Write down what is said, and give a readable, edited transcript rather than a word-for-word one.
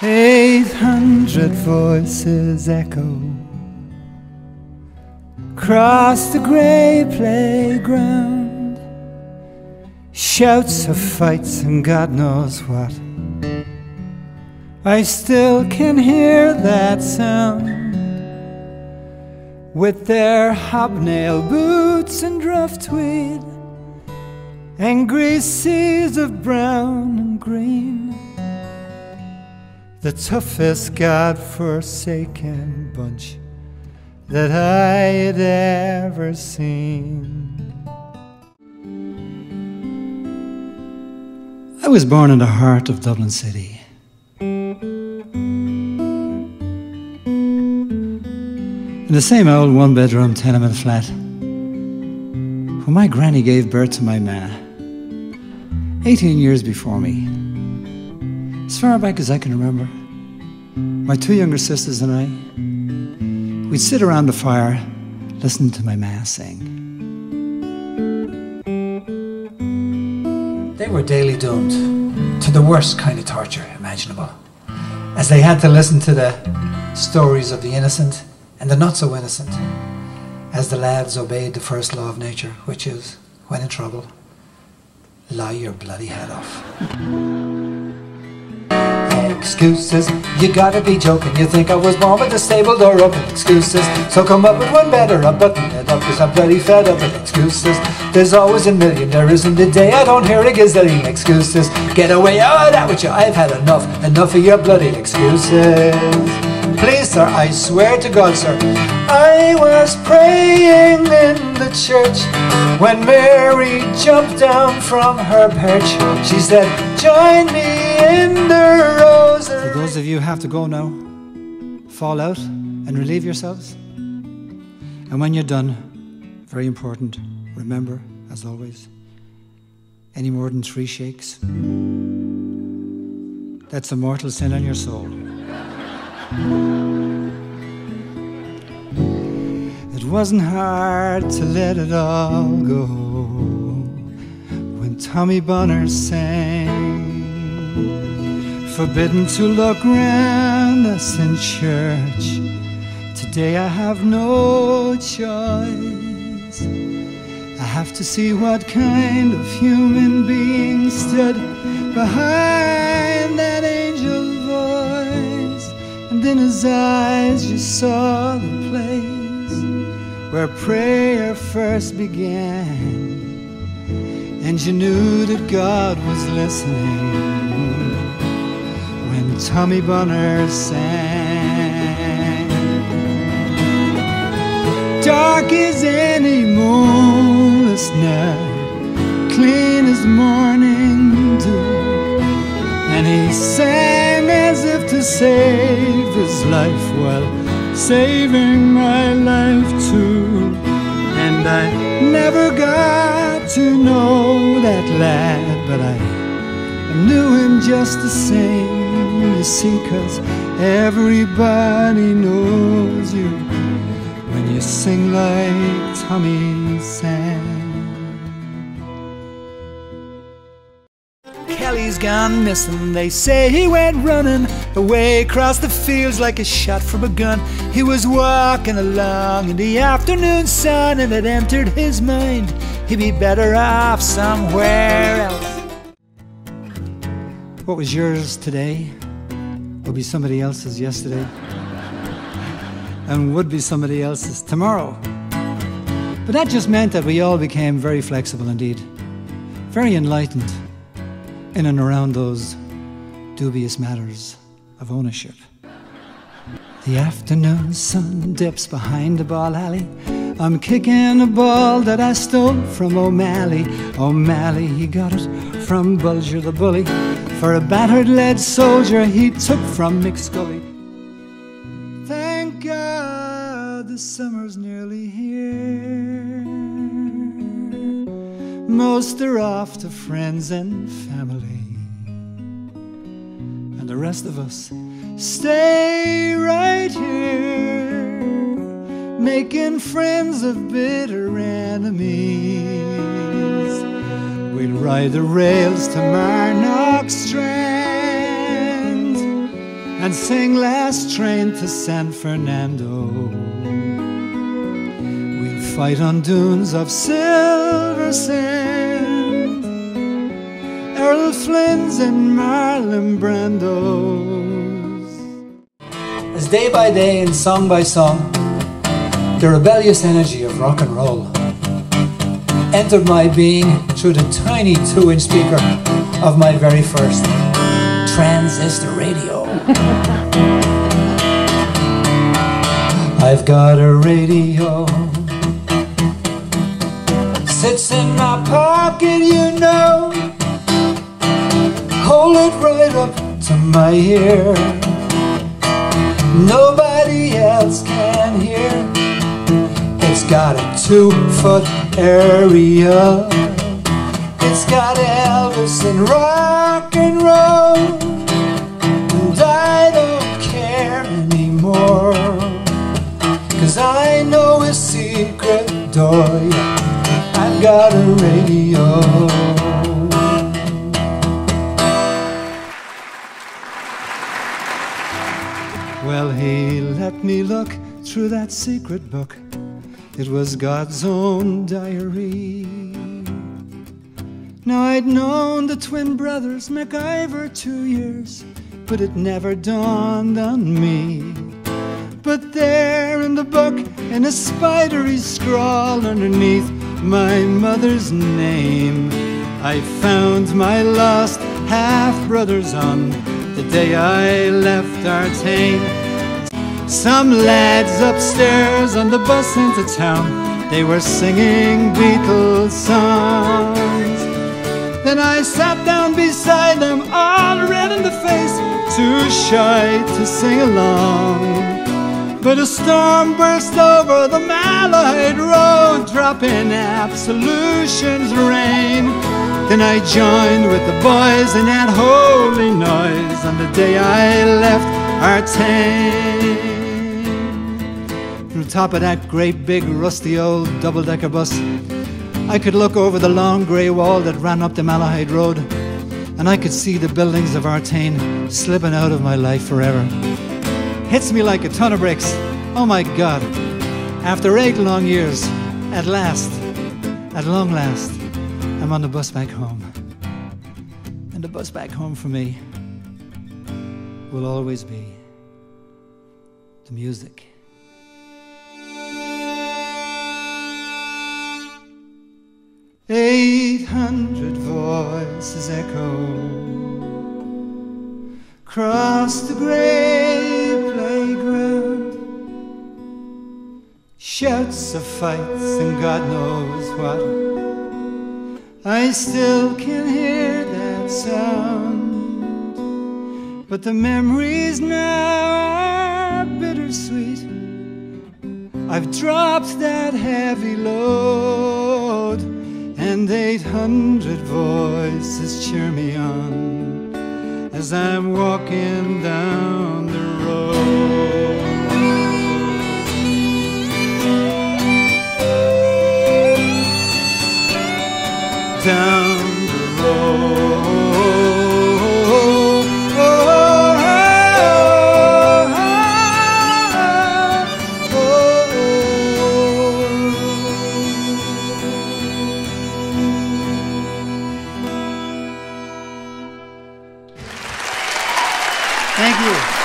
800 voices echo across the grey playground, shouts of fights and God knows what. I still can hear that sound, with their hobnail boots and driftweed and grey seas of brown and green. The toughest God-forsaken bunch that I had ever seen. I was born in the heart of Dublin City, in the same old one-bedroom tenement flat where my granny gave birth to my ma 18 years before me. As far back as I can remember, my two younger sisters and I, we'd sit around the fire listening to my ma sing. They were daily doomed to the worst kind of torture imaginable, as they had to listen to the stories of the innocent and the not so innocent, as the lads obeyed the first law of nature, which is, when in trouble, lie your bloody head off. Excuses, you gotta be joking. You think I was born with the stable door open. Excuses, so come up with one better. I'll button it up, cause I'm bloody fed up with excuses. There's always a million, there isn't a day I don't hear a gazillion excuses. Get away out of that with you, I've had enough of your bloody excuses. Please sir, I swear to God sir, I was praying in the church when Mary jumped down from her perch. She said, join me in the rosary. For those of you who have to go now, fall out and relieve yourselves. And when you're done, very important, remember, as always, any more than 3 shakes, that's a mortal sin on your soul. It wasn't hard to let it all go when Tommy Bonner sang, forbidden to look round us in church. Today I have no choice. I have to see what kind of human being stood behind that angel voice. And in his eyes you saw the place where prayer first began, and you knew that God was listening when Tommy Bonner sang. Dark as any moonless night, clean as morning dew, and he sang as if to save his life while saving my life too. And I never got to know that lad, but I knew him just the same, you see, 'cause everybody knows you when you sing like Tommy sang. Kelly's gone missing, they say he went running away across the fields like a shot from a gun. He was walking along in the afternoon sun, and it entered his mind he'd be better off somewhere else. What was yours today will be somebody else's yesterday, and would be somebody else's tomorrow. But that just meant that we all became very flexible indeed, very enlightened in and around those dubious matters of ownership. The afternoon sun dips behind the ball alley. I'm kicking a ball that I stole from O'Malley. O'Malley, he got it from Bulger the bully, for a battered lead soldier he took from Mick Scully. Thank God the summer's nearly here. Most are off to friends and family, and the rest of us stay right here, making friends of bitter enemies. We'll ride the rails to Marnock Strand and sing Last Train to San Fernando. We'll fight on dunes of silver sand, Errol Flynn's and Marlon Brando's. As day by day and song by song, the rebellious energy of rock and roll entered my being through the tiny 2-inch speaker of my very first transistor radio. I've got a radio, sits in my pocket, you know, hold it right up to my ear. Nobody else can hear. It's got a 2-foot area. It's got Elvis and rock and roll, and I don't care anymore, 'cause I know a secret door. Yeah, I've got a radio. Well, he let me look through that secret book. It was God's own diary. Now I'd known the twin brothers MacIver 2 years, but it never dawned on me. But there in the book, in a spidery scrawl underneath my mother's name, I found my lost half-brothers on the day I left Artane. Some lads upstairs on the bus into town, they were singing Beatles songs. Then I sat down beside them, all red in the face, too shy to sing along. But a storm burst over the Malahide Road, dropping absolution's rain. Then I joined with the boys in that holy noise on the day I left Artane. From the top of that great big rusty old double-decker bus, I could look over the long grey wall that ran up the Malahide Road, and I could see the buildings of Artane slipping out of my life forever. Hits me like a ton of bricks. Oh my God. After 8 long years, at last, at long last, I'm on the bus back home. And the bus back home for me will always be the music. "800 voices echo across the grey playground, shouts of fights and God knows what. I still can hear that sound, but the memories now are bittersweet. I've dropped that heavy load, and 800 voices cheer me on as I'm walking down the road. Down the road. Thank you.